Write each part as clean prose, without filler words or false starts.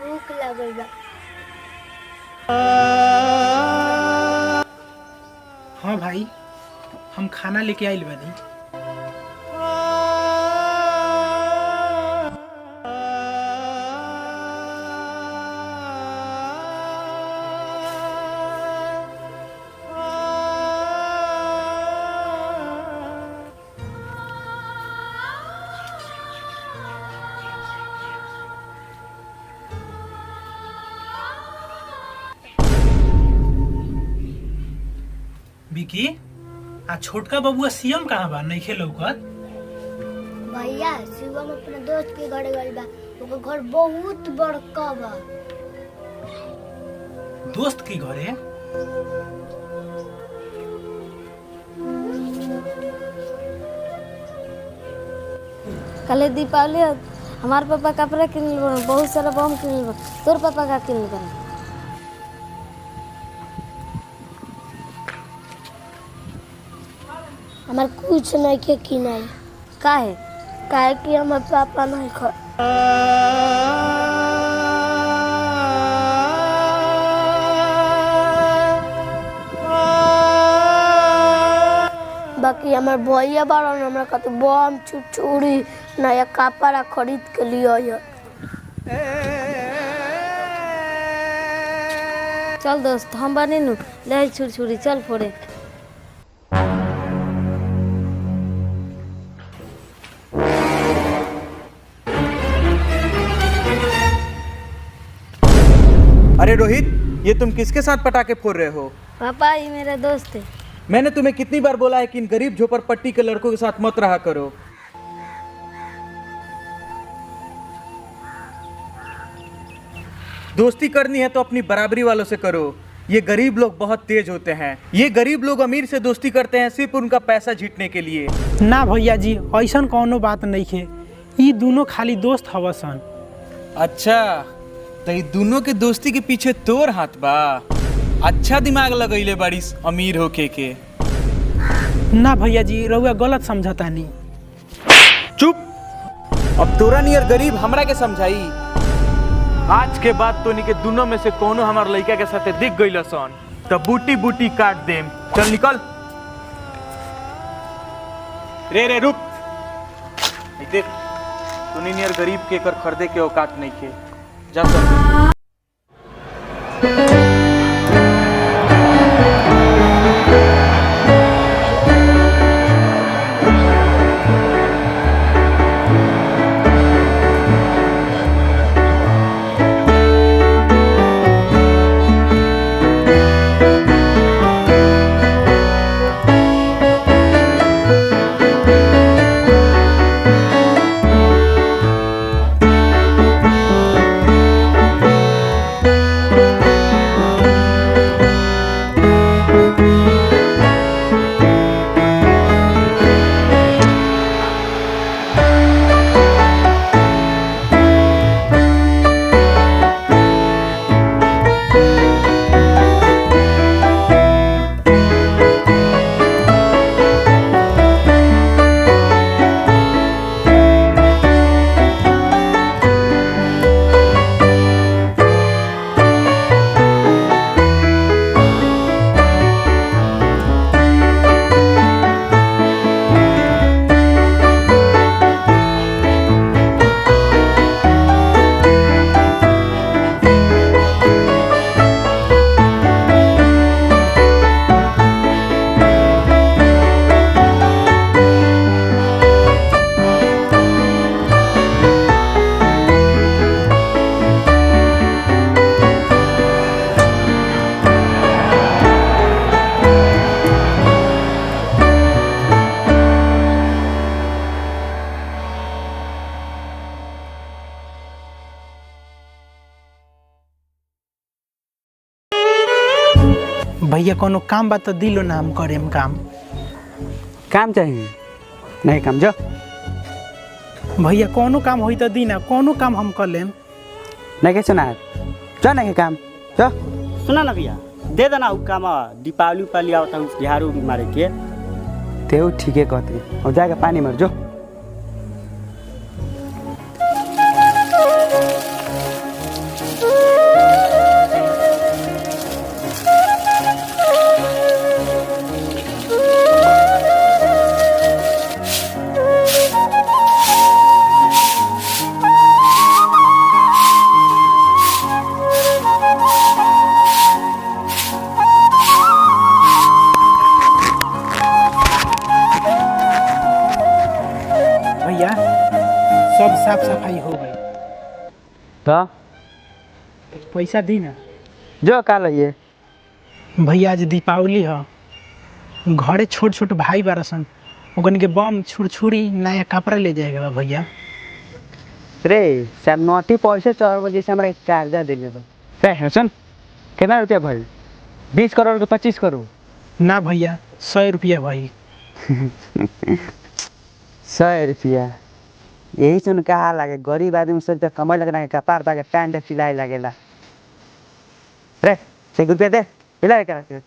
भूख लगल बा। हाँ भाई, हम खाना लेके आइल बानी। विकी, आ छोटका बबुआ सीएम कहाँ बा? नइखे लौकत। भैया शिवम अपने दोस्त के घर गइल बा। ओकर घर बहुत बड़का बा। दोस्त के घरे? कल दीपावली हमार पापा कपड़ा किनल बा, बहुत सारा बम किनल बा। तोर पापा का किनल बा? हमार कुछ नहीं के किनाई। काहे? काहे कि हमार पापा नहीं खा। बाकी हमार भैया बारन हमरा खातिर बम छुरी नया कपड़ा खरीद के लिए। चल दोस्त, हम बनी नु ले छुरी चल फोड़े। अरे रोहित, ये तुम किसके साथ पटाखे फोड़ रहे हो? पापा ये मेरा दोस्त है। मैंने तुम्हें कितनी बार बोला है कि इन गरीब झोपड़पट्टी के लड़कों के साथ मत रहा करो। दोस्ती करनी है तो अपनी बराबरी वालों से करो। ये गरीब लोग बहुत तेज होते हैं। ये गरीब लोग अमीर से दोस्ती करते हैं सिर्फ उनका पैसा जीतने के लिए। ना भैया जी, ऐसन कौनो बात नइखे। ई दोनों खाली दोस्त हवसन। अच्छा, तो ये दोनों के दोस्ती के पीछे तोर हाथ बा। अच्छा दिमाग लगैले बारिश अमीर होके के। ना भैया जी, रउआ गलत समझतानी। चुप। अब तोरा नियर गरीब हमरा के समझाई। आज के बाद तोनी के दोनों में से कोनो हमार लड़का के साथे दिख गइल सन तो बूटी बूटी काट देम। चल निकल। रे रुक। देख, तोनी नियर गरीब के कर खरीदे के औकात नहीं के। जा सब। भैया कोनो काम बा तो दिलो ना, हम करेम काम। काम चाहिए नहीं काम जो। भैया कोनो काम होई तो दी ना, कोनो काम हम कर लेम। नहीं के सुना जो नहीं के काम जो। सुना ना भैया, दे देना उ काम। दीपावली उपावली आवता हूँ, झाड़ू मारे के। तेऊ ठीक है कहते और जाके पानी मर जो। साफ सफाई हो गई। तो पैसा दी ना। जो का लइए भैया आज दीपावली है, घरे छोट छोट भाई बारसन, ओकन के बम छुरछुरी नया कपड़ा ले जाएगा भैया। रे सब नौती पैसे 4 बजे से हमरा चार्जर दे दो। रे सुन कितना रुपया भाई? 20 करोड़ के 25 करोड़? ना भैया 100 रुपया भाई। 100 रुपया? यही सुन कहा लगे गरीब आदमी से तो कमाई लगना कपार ताके पैंट सिलाई लगेला। रे 1 रुपया दे पिला कर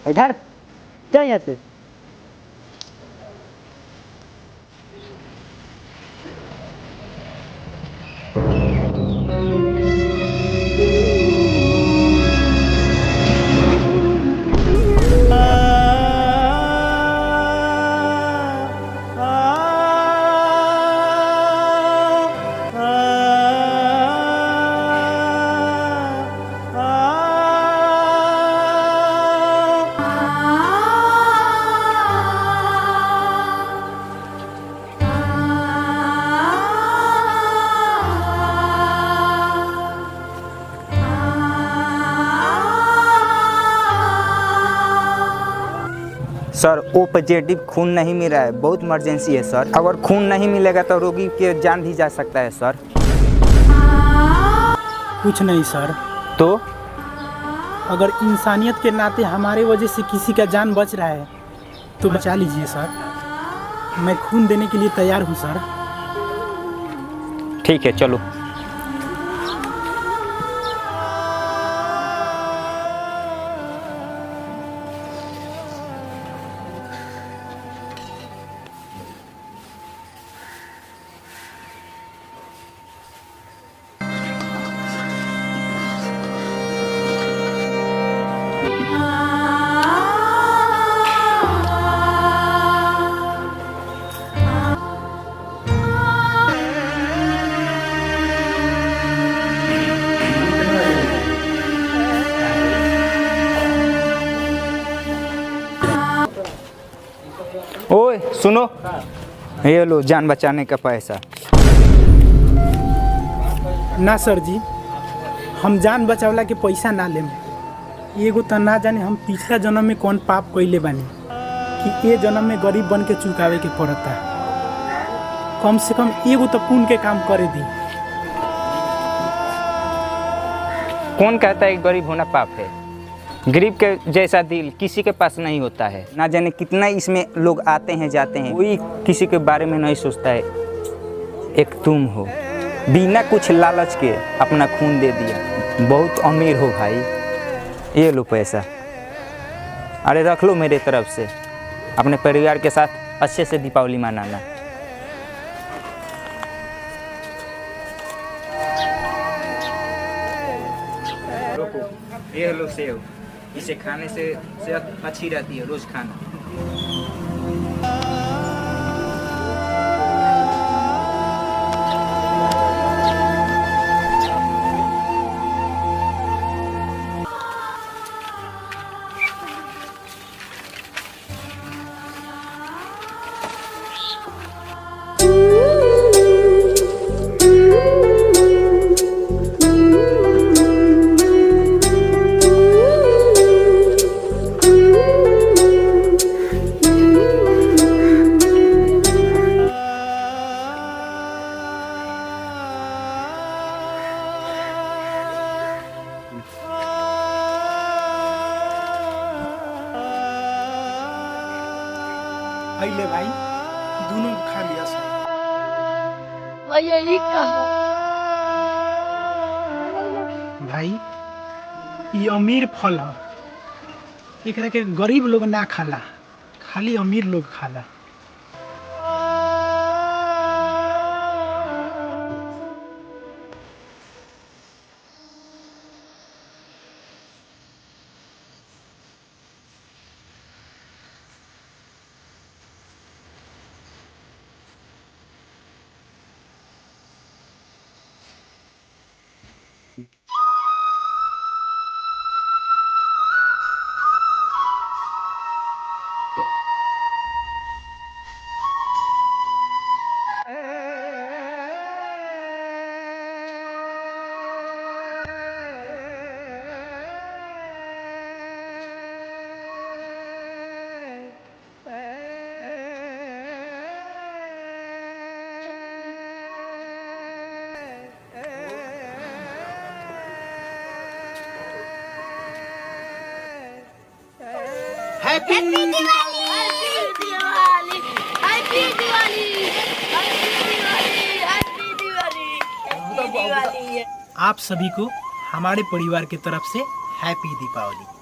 इधर जा यहाँ से। सर ओ पॉजिटिव खून नहीं मिल रहा है, बहुत इमरजेंसी है सर। अगर खून नहीं मिलेगा तो रोगी की जान भी जा सकता है सर। कुछ नहीं सर, तो अगर इंसानियत के नाते हमारे वजह से किसी का जान बच रहा है तो बचा लीजिए सर। मैं खून देने के लिए तैयार हूँ सर। ठीक है चलो। ओए सुनो, ये लो जान बचाने का पैसा। ना सर जी, हम जान बचावला के पैसा ना लेम। एगो तो ना जाने हम पिछला जन्म में कौन पाप कइले बानी कि ये जन्म में गरीब बन के चुकावे के पड़ता। कम से कम एगो तो पुण्य के काम करे दी। कौन कहता है गरीब होना पाप है? गरीब के जैसा दिल किसी के पास नहीं होता है। ना जाने कितना इसमें लोग आते हैं जाते हैं, कोई किसी के बारे में नहीं सोचता है। एक तुम हो, बिना कुछ लालच के अपना खून दे दिया। बहुत अमीर हो भाई, ये लो पैसा। अरे रख लो मेरे तरफ से, अपने परिवार के साथ अच्छे से दीपावली मनाना। ये लो सेव, इसे खाने से सेहत अच्छी रहती है, रोज खाना। ले भाई, दोनों खा लिया सर। भैया ये कहा भाई, ये अमीर फल है, एकरा के गरीब लोग ना खाला, खाली अमीर लोग खाला। हैप्पी आप सभी को हमारे परिवार की तरफ से हैप्पी दीपावली।